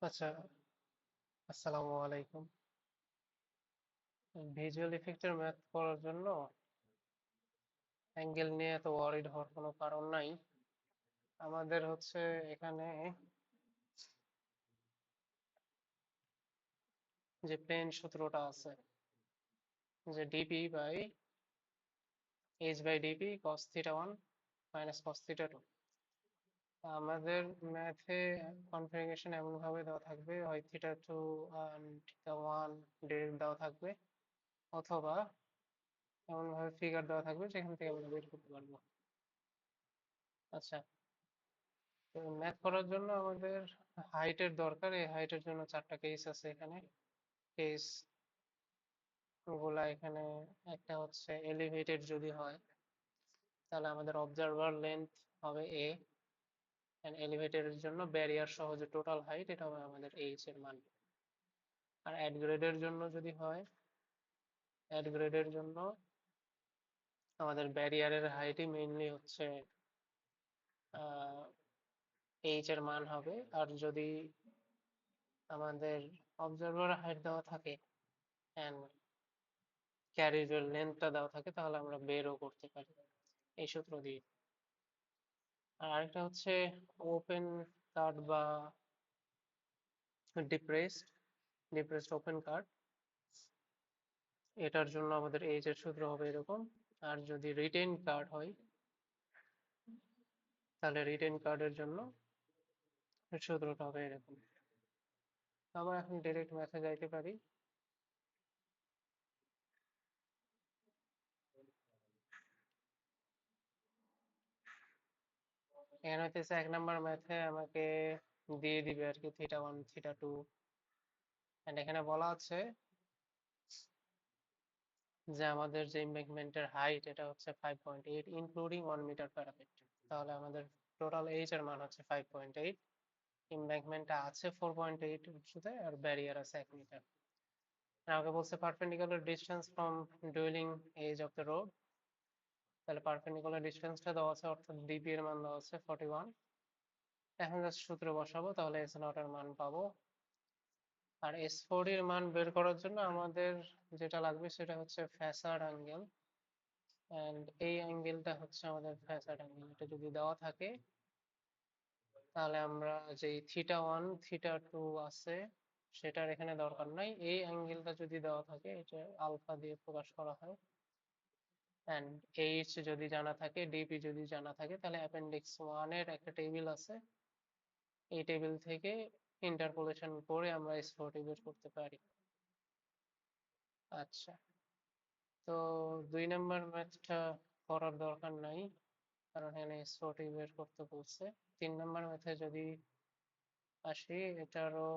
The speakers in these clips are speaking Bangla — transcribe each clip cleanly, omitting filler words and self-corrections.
আচ্ছা, আসসালামু আলাইকুম। ভিজুয়াল ইফেক্টের ম্যাথ করার জন্য অ্যাঙ্গেল নিয়ে এত ওয়ারিড হওয়ার কোনো কারণ নাই। আমাদের হচ্ছে এখানে যে প্লেন সূত্রটা আছে, যে DP by H by DP cos theta one minus cos theta two. আমাদের ম্যাথে কনফিগারেশন এমন ভাবে দেওয়া থাকবে, হয় theta two theta one direct দেওয়া থাকবে, অথবা এমন ভাবে ফিগার দেওয়া থাকবে যেখান থেকে আমরা বের করতে পারবো। আচ্ছা, তো ম্যাথ করার জন্য আমাদের হাইটের দরকার। এই হাইটের জন্য চারটা কেস আছে এখানে। কেস গুলা এখানে একটা হচ্ছে এলিভেটেড যদি হয়, তাহলে আমাদের অবজারভার লেন্থ হবে এ, এন্ড এলিভেটেড এর জন্য ব্যারিয়ার সহ যে টোটাল হাইট, এটা হবে আমাদের এইচ এর মান। আর অ্যাড গ্রেডের জন্য যদি হয়, অ্যাড গ্রেডের জন্য আমাদের ব্যারিয়ারের হাইটই মেইনলি হচ্ছে এইচ এর মান হবে। আর যদি আমাদের অবজারভার হাইট দেওয়া থাকে এন্ড ক্যারিজের লেন্থটা দেওয়া থাকে, তাহলে আমরা বেরও করতে পারি এই সূত্র দিয়ে। আর আরেকটা হচ্ছে ওপেন কাট বা ডিপ্রেসড ডিপ্রেসড ওপেন কাট। এটার জন্য আমাদের এইচ এর সূত্র হবে এরকম। আর যদি রিটেন কাট হয়, তাহলে রিটেন কার্ডের জন্য এর সূত্রটা হবে এরকম। আমরা এখন ডিরেক্ট ম্যাথে যাইতে পারি। এখানে হইতেছে 1 নাম্বার ম্যাথে আমাকে দিয়ে দিবে আর কি theta one theta two. And এখানে বলা আছে যে আমাদের যে ইমব্যাঙ্কমেন্টের হাইট, এটা হচ্ছে 5.8 ইনক্লুডিং 1 মিটার প্যারাপেট। তাহলে আমাদের টোটাল এইচ এর মান হচ্ছে 5.8। ইমব্যাঙ্কমেন্টটা আছে 4.8 উচ্চতায়, আর ব্যারিয়ার আছে 1 মিটার। আমাকে বলছে perpendicular distance from dwelling edge of the road. তাহলে পারপেন্ডিকুলার ডিস্টেন্সটা দেওয়া আছে, অর্থাৎ ডিপি এর মান দেওয়া আছে 41। এখন জাস্ট সূত্র বসাবো, তাহলে এস নট এর মান পাবো। আর এস ফোর এর মান বের করার জন্য আমাদের যেটা লাগবে সেটা হচ্ছে ফ্যাসাড অ্যাঙ্গেল। এন্ড এই অ্যাঙ্গেলটা হচ্ছে আমাদের ফ্যাসাড অ্যাঙ্গেল। এটা যদি দেওয়া থাকে, তাহলে আমরা যে থিটা ওয়ান থিটা টু আছে সেটার এখানে দরকার নাই। এই অ্যাঙ্গেলটা যদি দেওয়া থাকে, এটা আলফা দিয়ে প্রকাশ করা হয়। এন্ড এইচ যদি জানা থাকে, ডিপি যদি জানা থাকে, তাহলে অ্যাপেন্ডিক্স ওয়ান এর একটা টেবিল আছে, এই টেবিল থেকে ইন্টারপোলেশন করে আমরা এস4 বের করতে পারি। আচ্ছা, তো 2 নাম্বার ম্যাথটা করার দরকার নাই, কারণ এখানে এস4 বের করতে বলছে। 3 নাম্বার ম্যাথে যদি আসি, এটারও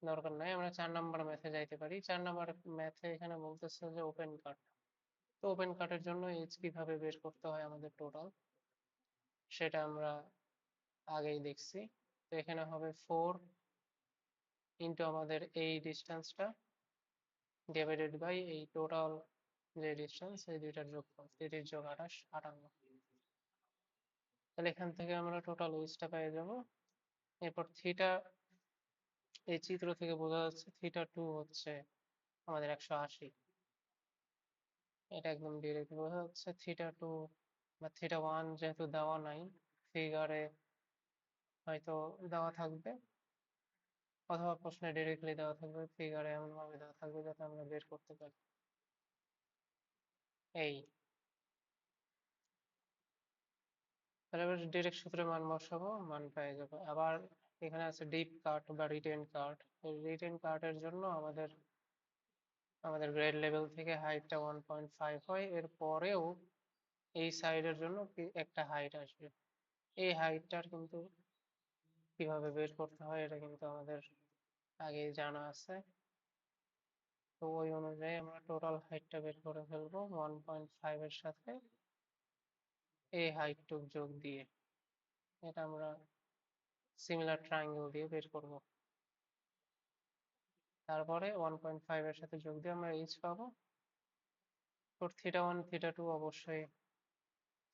দরকার নাই। আমরা 4 নাম্বার ম্যাথে যাইতে পারি। 4 নাম্বার ম্যাথে এখানে বলতেছে যে ওপেন কাট। তো ওপেন কাটের জন্য এইচ কিভাবে বের করতে হয় আমাদের টোটাল, সেটা আমরা আগেই দেখছি। তো এখানে হবে 4 ইন্টু আমাদের এই ডিস্টেন্সটা ডিভাইডেড বাই এই টোটাল যে ডিস্টেন্স, এই দুইটার যোগফল 30 যোগ 28 58। তাহলে এখান থেকে আমরা টোটাল এইচটা পেয়ে যাব। এরপর থিটা, এই চিত্র থেকে বোঝা যাচ্ছে থিটা টু হচ্ছে আমাদের 180। এটা একদম ডিরেক্ট বোঝা যাচ্ছে। থিটা টু বা থিটা ওয়ান যেহেতু দেওয়া নাই, ফিগারে হয়তো দেওয়া থাকবে, অথবা প্রশ্নে ডিরেক্টলি দেওয়া থাকবে, ফিগারে এমন ভাবে দেওয়া থাকবে যাতে আমরা বের করতে পারি। এই, তাহলে এবার ডিরেক্ট সূত্রে মান বসাবো, মান পেয়ে যাবো। আবার এখানে আছে ডিপ কাট বা রিটেন কাট। রিটেন কাটের জন্য আমাদের আমাদের গ্রেড লেভেল থেকে হাইটটা 1.5 হয়, এর পরেও এই সাইডের জন্য একটা হাইট আসবে। এই হাইটটার কিন্তু কিভাবে বের করতে হয় এটা কিন্তু আমাদের আগেই জানা আছে। তো ওই অনুযায়ী আমরা টোটাল হাইটটা বের করে ফেলবো 1.5 এর সাথে এই হাইটটুক যোগ দিয়ে। এটা আমরা সিমিলার ট্রায়াঙ্গেল দিয়ে বের করব। তারপরে 1.5 এর সাথে যোগ দিয়ে আমরা এইচ পাবো। তোর থিটা ওয়ান থিটা টু অবশ্যই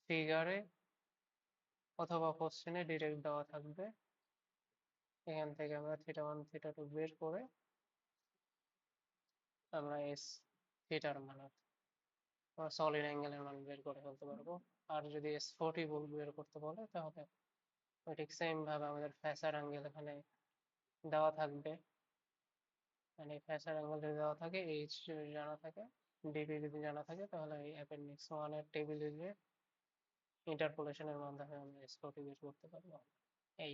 ফিগারে অথবা কোশ্চেনে ডিরেক্ট দেওয়া থাকবে। এখান থেকে আমরা θ1 θ2 বের করে আমরা এস থিটার মান সলিড অ্যাঙ্গেলের মান বের করে ফেলতে পারবো। আর যদি S40 বের করতে বলে তাহলে ওই ঠিক সেম ভাবে আমাদের ফ্যাসার অ্যাঙ্গেল এখানে দেওয়া থাকবে, মানে ফ্যাসার অ্যাঙ্গেল যদি দেওয়া থাকে, এইচ যদি জানা থাকে, ডিপি যদি জানা থাকে, তাহলে এই অ্যাপেন্ডিক্স 1 এর টেবিলে গিয়ে ইন্টারপোলেশনের মাধ্যমে আমরা S40 বের করতে পারবো। এই